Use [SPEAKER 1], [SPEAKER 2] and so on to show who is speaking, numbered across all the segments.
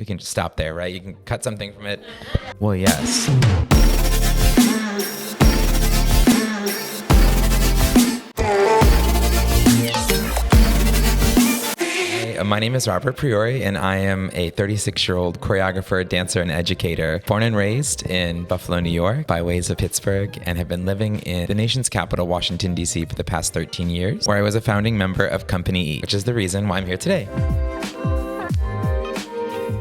[SPEAKER 1] We can just stop there, right? You can cut something from it. Well, yes. My name is J.Priore, and I am a 36-year-old choreographer, dancer, and educator, born and raised in Buffalo, New York, by ways of Pittsburgh, and have been living in the nation's capital, Washington, D.C. for the past 13 years, where I was a founding member of Company E, which is the reason why I'm here today.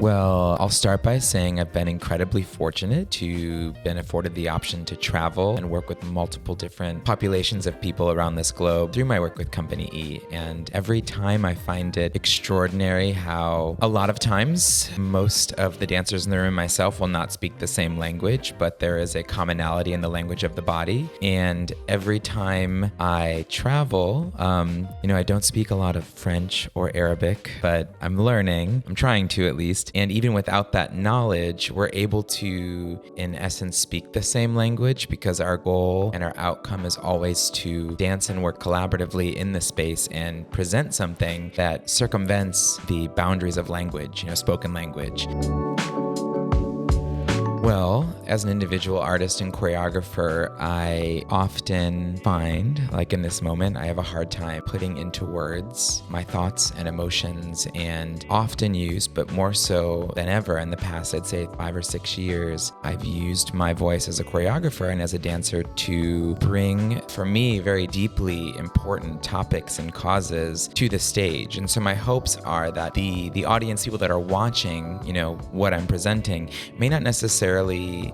[SPEAKER 1] Well, I'll start by saying I've been incredibly fortunate to been afforded the option to travel and work with multiple different populations of people around this globe through my work with Company E. And every time I find it extraordinary how a lot of times most of the dancers in the room, myself, will not speak the same language, but there is a commonality in the language of the body. And every time I travel, I don't speak a lot of French or Arabic, but I'm learning. I'm trying to, at least. And even without that knowledge, we're able to, in essence, speak the same language because our goal and our outcome is always to dance and work collaboratively in the space and present something that circumvents the boundaries of language, spoken language. Well, as an individual artist and choreographer, I often find, like in this moment, I have a hard time putting into words my thoughts and emotions, and often use, but more so than ever in the past, I'd say 5 or 6 years, I've used my voice as a choreographer and as a dancer to bring, for me, very deeply important topics and causes to the stage. And so my hopes are that the audience, people that are watching, what I'm presenting, may not necessarily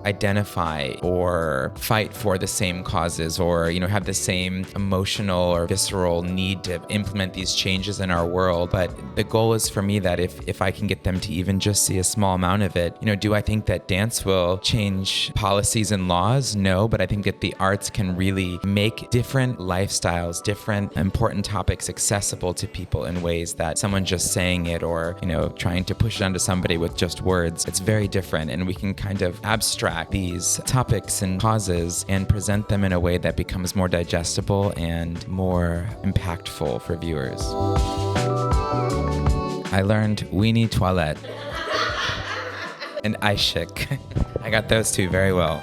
[SPEAKER 1] identify or fight for the same causes or, have the same emotional or visceral need to implement these changes in our world. But the goal is for me that if I can get them to even just see a small amount of it, do I think that dance will change policies and laws? No, but I think that the arts can really make different lifestyles, different important topics accessible to people in ways that someone just saying it or, trying to push it onto somebody with just words, it's very different. And we can kind of abstract these topics and causes and present them in a way that becomes more digestible and more impactful for viewers. I learned weenie toilette and aishik. I got those two very well.